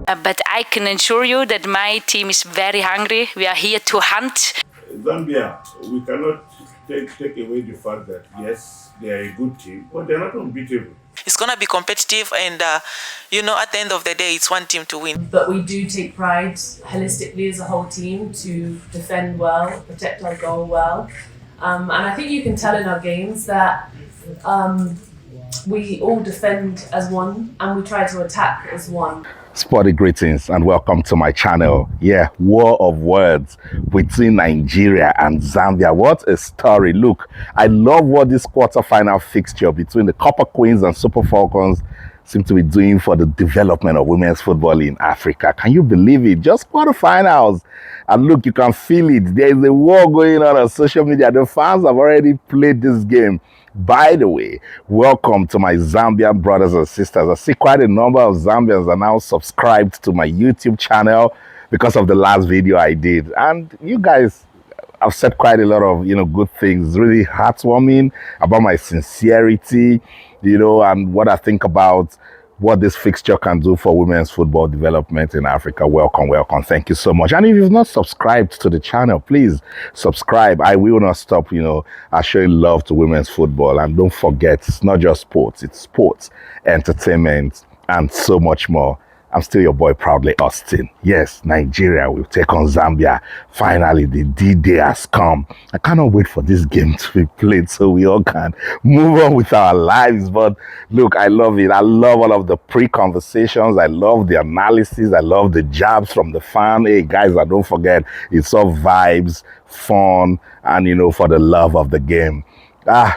But I can assure you that my team is very hungry. We are here to hunt. Zambia, we cannot take away the fact that yes, they are a good team, but they're not unbeatable. It's going to be competitive, and at the end of the day, it's one team to win. But we do take pride holistically as a whole team to defend well, protect our goal well. And I think you can tell in our games that we all defend as one and we try to attack as one. Sporty greetings and welcome to my channel. Yeah, war of words between Nigeria and Zambia. What a story. Look, I love what this quarterfinal fixture between the Copper Queens and Super Falcons seem to be doing for the development of women's football in Africa. Can you believe it? Just quarterfinals. And look, you can feel it. There is a war going on social media. The fans have already played this game. By the way, welcome to my Zambian brothers and sisters. I see quite a number of Zambians are now subscribed to my YouTube channel because of the last video I did. And you guys have said quite a lot of, good things, really heartwarming about my sincerity, and what I think about what this fixture can do for women's football development in Africa. Welcome, welcome. Thank you so much. And if you've not subscribed to the channel, please subscribe. I will not stop, showing love to women's football. And don't forget, it's not just sports, it's sports, entertainment, and so much more. I'm still your boy, proudly Austin. Yes, Nigeria will take on Zambia. Finally, the D-Day has come. I cannot wait for this game to be played so we all can move on with our lives. But look, I love it. I love all of the pre-conversations. I love the analysis. I love the jabs from the fan. Hey, guys, don't forget, it's all vibes, fun, and, for the love of the game.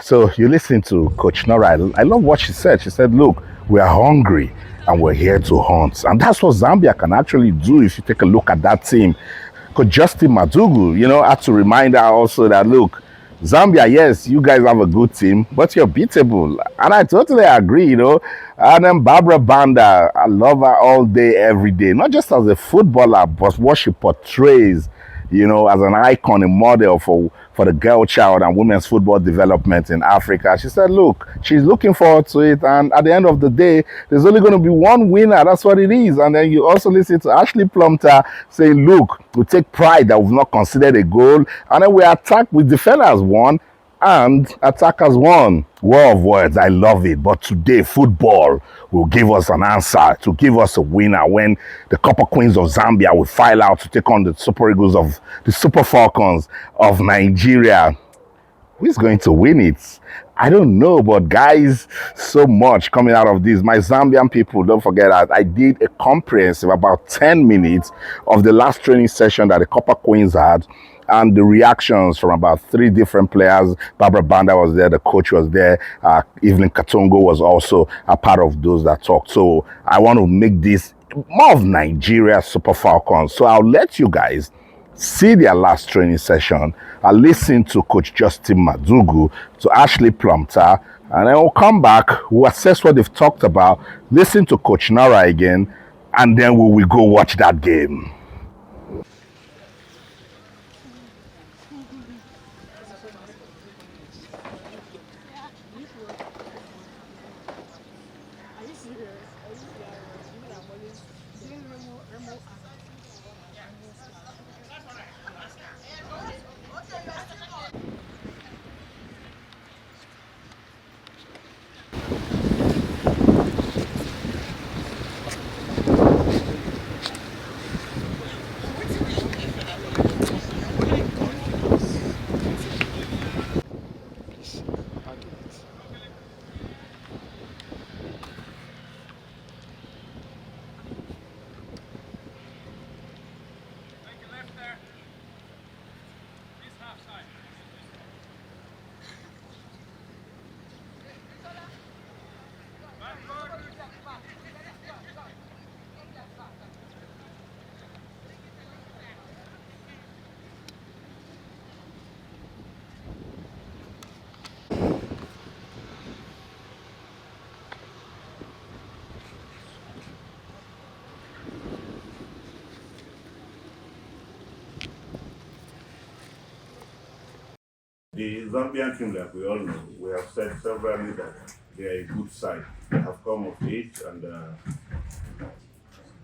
So you listen to Coach Nora. I love what she said. She said, look, we are hungry and we're here to hunt. And that's what Zambia can actually do if you take a look at that team. Coach Justin Madugu, had to remind her also that, look, Zambia, yes, you guys have a good team, but you're beatable. And I totally agree, And then Banda, I love her all day, every day. Not just as a footballer, but what she portrays, as an icon, a model for the girl child and women's football development in Africa. She said, look, she's looking forward to it. And at the end of the day, there's only going to be one winner. That's what it is. And then you also listen to Ashley Plumptre saying, look, we take pride that we've not considered a goal. And then we attack, we defend as one and attack as one. War of words, I love it. But today, football will give us an answer, to give us a winner when the Copper Queens of Zambia will file out to take on the Super Eagles of the Super Falcons of Nigeria. Who is going to win it? I don't know, but guys, so much coming out of this. My Zambian people, don't forget that I did a comprehensive, about 10 minutes of the last training session that the Copper Queens had, and the reactions from about 3 different players. Banda was there, the coach was there, Evelyn Katongo was also a part of those that talked. So I want to make this more of Nigeria Super Falcons. So I'll let you guys see their last training session. I'll listen to Coach Justin Madugu, to Ashley Plumptre, and then we'll come back, we'll assess what they've talked about, listen to Coach Nora again, and then we will go watch that game. The Zambian team, like we all know, we have said severally that they are a good side. They have come of age and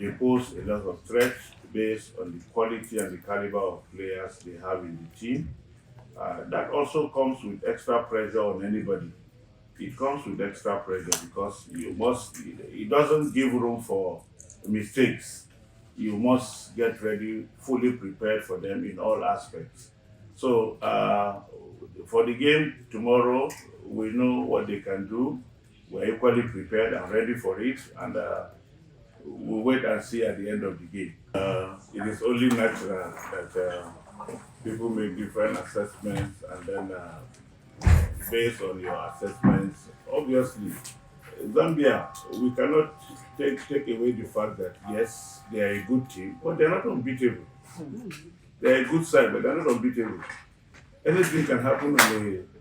they pose a lot of threats based on the quality and the caliber of players they have in the team. That also comes with extra pressure on anybody. It comes with extra pressure because it doesn't give room for mistakes. You must get ready, fully prepared for them in all aspects. So, for the game tomorrow, we know what they can do. We're equally prepared and ready for it, and we'll wait and see at the end of the game. It is only natural that people make different assessments, and then based on your assessments, obviously, Zambia, we cannot take away the fact that yes, they are a good team, but they're not unbeatable. They're a good side, but they're not unbeatable. Anything can happen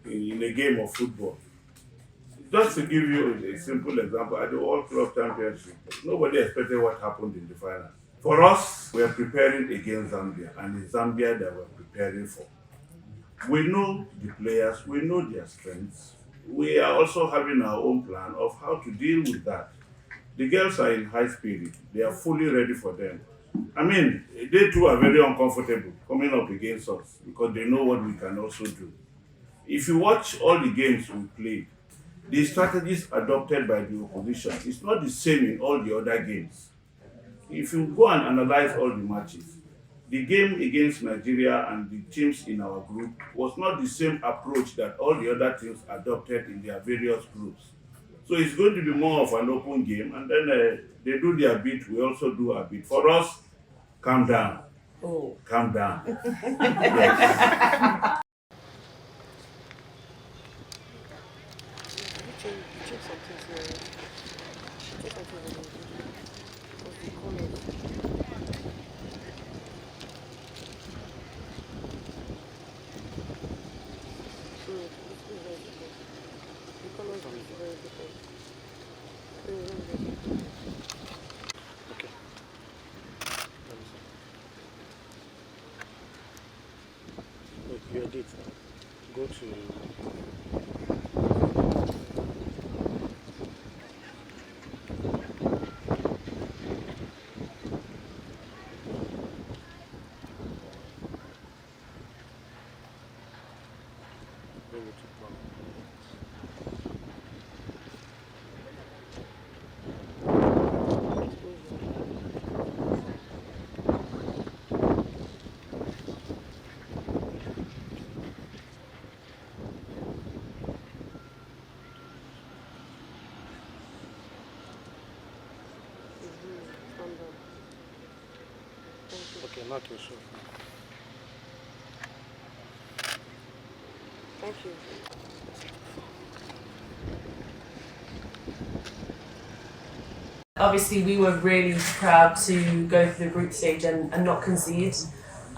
in a game of football. Just to give you a simple example, at the World Club Championship, nobody expected what happened in the final. For us, we are preparing against Zambia, and it's Zambia that we're preparing for. We know the players, we know their strengths. We are also having our own plan of how to deal with that. The girls are in high spirit. They are fully ready for them. I mean, they too are very uncomfortable coming up against us because they know what we can also do. If you watch all the games we played, the strategies adopted by the opposition is not the same in all the other games. If you go and analyze all the matches, the game against Nigeria and the teams in our group was not the same approach that all the other teams adopted in their various groups. So it's going to be more of an open game, and then they do their bit, we also do our bit. For us, calm down. Oh. Calm down. Yes. Your date. Go to okay, not too sure. Thank you. Obviously, we were really proud to go through the group stage and not concede.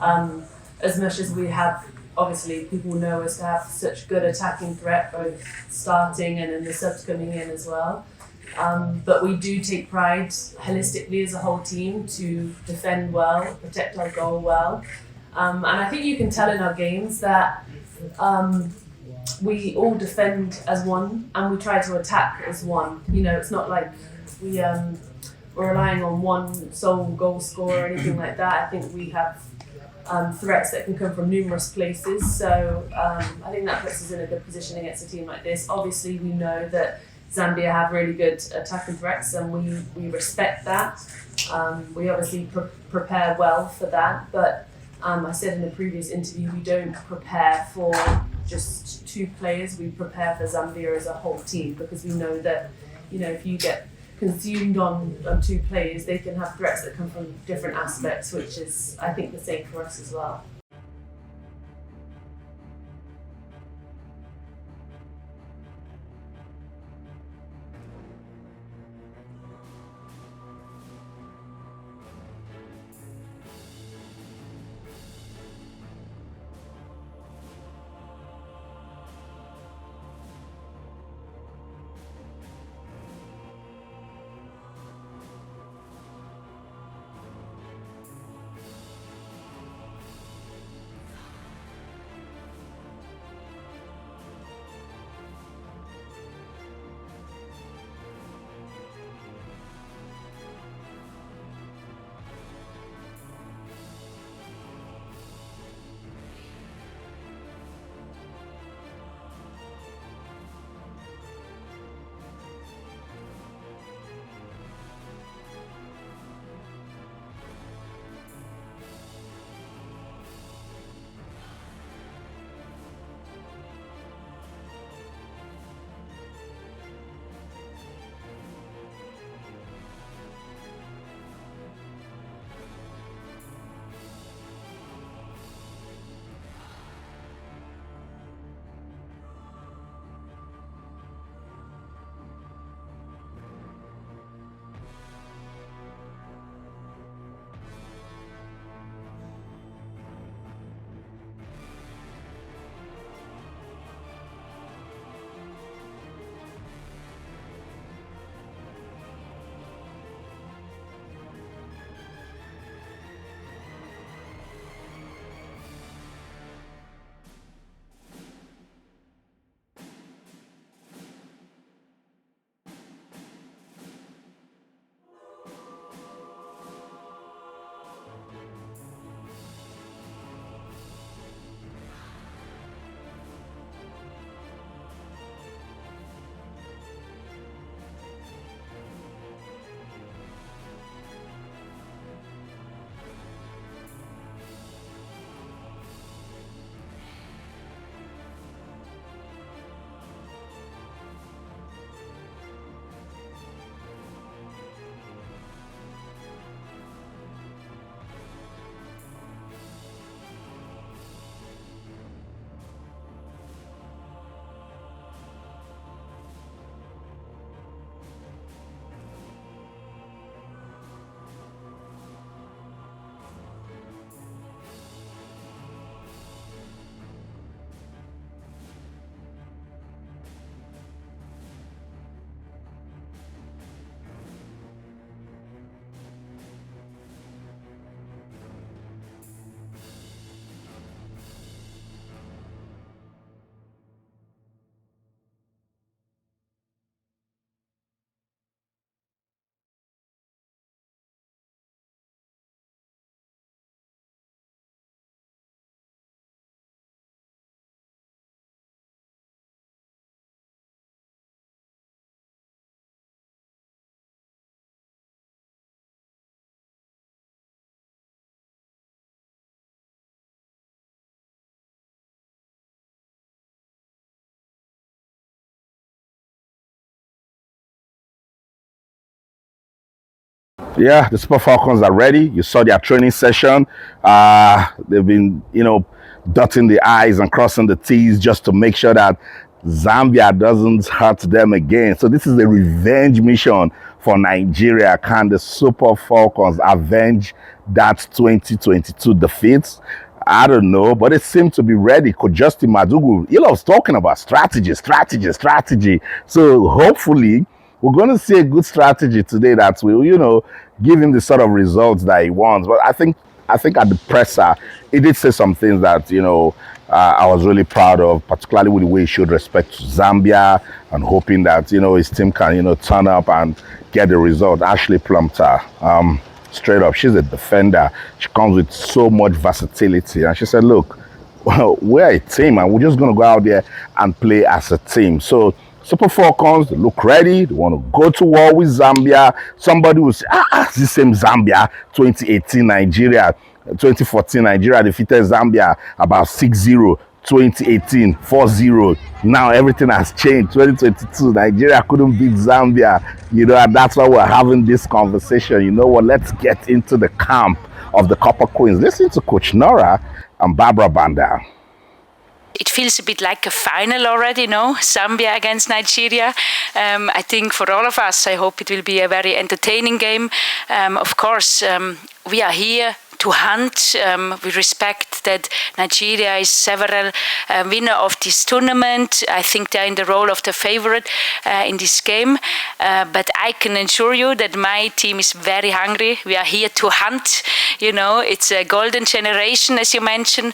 As much as we have, obviously, people know us to have such good attacking threat, both starting and then the subs coming in as well. But we do take pride holistically as a whole team to defend well, protect our goal well. And I think you can tell in our games that we all defend as one and we try to attack as one. You know, it's not like we're relying on one sole goal scorer or anything like that. I think we have threats that can come from numerous places. So I think that puts us in a good position against a team like this. Obviously, we know that Zambia have really good attacking threats, and we respect that. We obviously prepare well for that, but I said in a previous interview, we don't prepare for just two players. We prepare for Zambia as a whole team because we know that, you know, if you get consumed on two players, they can have threats that come from different aspects, which is, I think, the same for us as well. Yeah, the Super Falcons are ready. You saw their training session. They've been, dotting the I's and crossing the T's just to make sure that Zambia doesn't hurt them again. So this is a revenge mission for Nigeria. Can the Super Falcons avenge that 2022 defeat? I don't know, but it seemed to be ready. Could Justin Madugu, he loves talking about strategy. So hopefully we're going to see a good strategy today that will, give him the sort of results that he wants. But I think at the presser, he did say some things that, I was really proud of, particularly with the way he showed respect to Zambia and hoping that, his team can, turn up and get the result. Ashley Plumptre, straight up, she's a defender. She comes with so much versatility. And she said, look, well, we're a team and we're just going to go out there and play as a team. So Super Falcons, they look ready. They want to go to war with Zambia. Somebody will say, it's the same Zambia. 2018 Nigeria, 2014 Nigeria defeated Zambia about 6-0. 2018 4-0. Now everything has changed. 2022 Nigeria couldn't beat Zambia, and that's why we're having this conversation. You know what? Let's get into the camp of the Copper Queens. Listen to Coach Nora and Banda. It feels a bit like a final already, no? Zambia against Nigeria. I think for all of us, I hope it will be a very entertaining game. Of course, we are here to hunt. We respect that Nigeria is several winner of this tournament. I think they're in the role of the favorite in this game. But I can assure you that my team is very hungry. We are here to hunt. It's a golden generation, as you mentioned.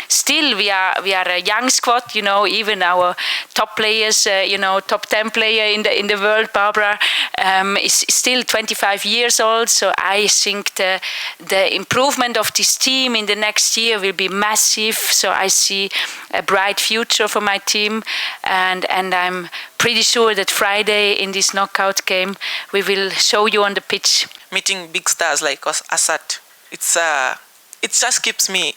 Still, we are a young squad. Even our top players, top 10 player in the world, Barbara, is still 25 years old. So I think the improvement of this team in the next year will be massive. So I see a bright future for my team, and I'm pretty sure that Friday in this knockout game we will show you on the pitch. Meeting big stars like Assad, it just keeps me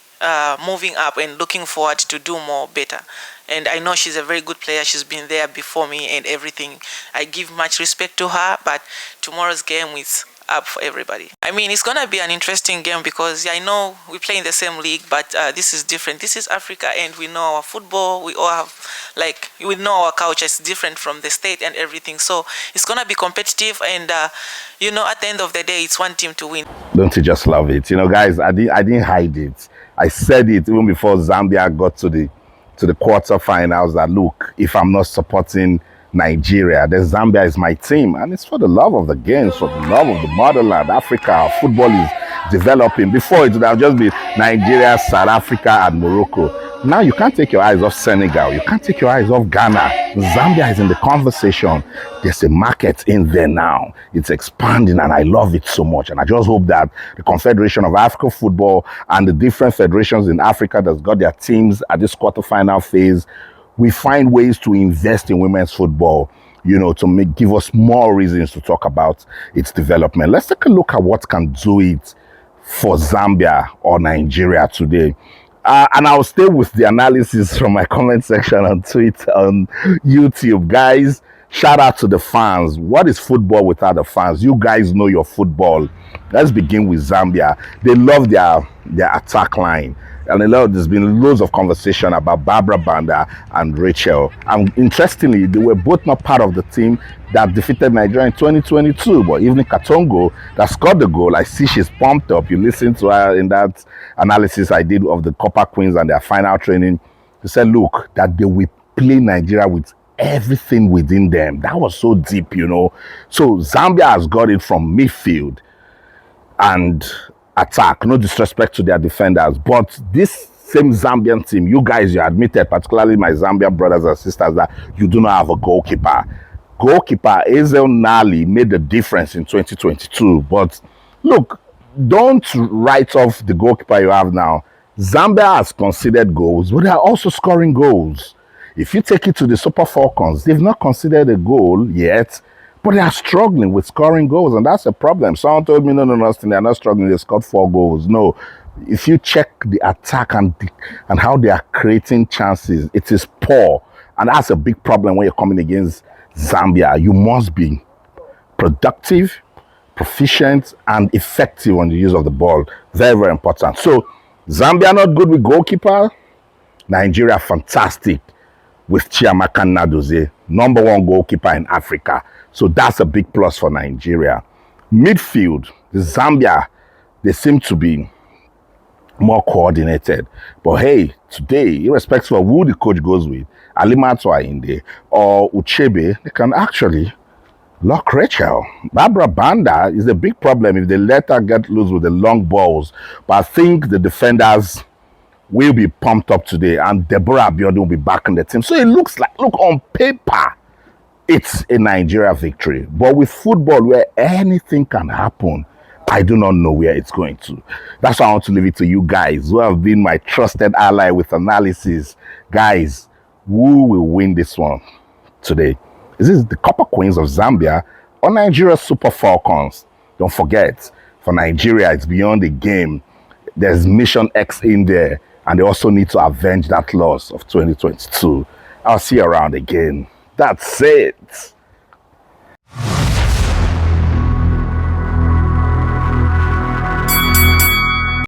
moving up and looking forward to do more better. And I know she's a very good player. She's been there before me and everything. I give much respect to her, but tomorrow's game is up for everybody. I mean, it's going to be an interesting game because I know we play in the same league, but this is different. This is Africa and we know our football. We all have, we know our culture. It's different from the state and everything. So it's going to be competitive and, at the end of the day, it's one team to win. Don't you just love it? Guys, I didn't hide it. I said it even before Zambia got to the quarterfinals that, look, if I'm not supporting Nigeria, then Zambia is my team. And it's for the love of the games, for the love of the motherland. Africa, our football is developing. Before it would have just been Nigeria, South Africa, and Morocco. Now you can't take your eyes off Senegal. You can't take your eyes off Ghana. Zambia is in the conversation. There's a market in there now. It's expanding and I love it so much. And I just hope that the Confederation of African Football and the different federations in Africa that's got their teams at this quarterfinal phase, we find ways to invest in women's football, to give us more reasons to talk about its development. Let's take a look at what can do it for Zambia or Nigeria today. And I'll stay with the analysis from my comment section on Twitter, on YouTube. Guys, shout out to the fans. What is football without the fans? You guys know your football. Let's begin with Zambia. They love their attack line. And there's been loads of conversation about Banda and Rachel. And interestingly, they were both not part of the team that defeated Nigeria in 2022. But even Katongo, that scored the goal, I see she's pumped up. You listen to her in that analysis I did of the Copper Queens and their final training. She said, look, that they will play Nigeria with everything within them. That was so deep, So Zambia has got it from midfield and attack. No disrespect to their defenders, but this same Zambian team, you guys, you admitted, particularly my Zambian brothers and sisters, that you do not have a goalkeeper. Goalkeeper Ezel Nali made the difference in 2022, but look, don't write off the goalkeeper you have now. Zambia has conceded goals, but they are also scoring goals. If you take it to the Super Falcons, they've not conceded a goal yet, but they are struggling with scoring goals, and that's a problem. Someone told me, no, Austin, they're not struggling. They scored 4 goals. No, if you check the attack and how they are creating chances, it is poor, and that's a big problem when you're coming against Zambia. You must be productive, proficient and effective on the use of the ball. Very, very important. So Zambia not good with goalkeeper. Nigeria fantastic with Chiamaka Nnadozie, #1 goalkeeper in Africa. So that's a big plus for Nigeria. Midfield, the Zambia, they seem to be more coordinated. But hey, today, irrespective of who the coach goes with, Alimatu Ainde or Uchebe, they can actually lock Rachel. Barbara Banda is a big problem if they let her get loose with the long balls. But I think the defenders will be pumped up today, and Deborah Abiodun will be back in the team. So it looks like, look, on paper, it's a Nigeria victory. But with football, where anything can happen, I do not know where it's going to. That's why I want to leave it to you guys who have been my trusted ally with analysis. Guys, who will win this one today? Is this the Copper Queens of Zambia or Nigeria's Super Falcons? Don't forget, for Nigeria, it's beyond the game. There's Mission X in there, and they also need to avenge that loss of 2022. I'll see you around again. That's it.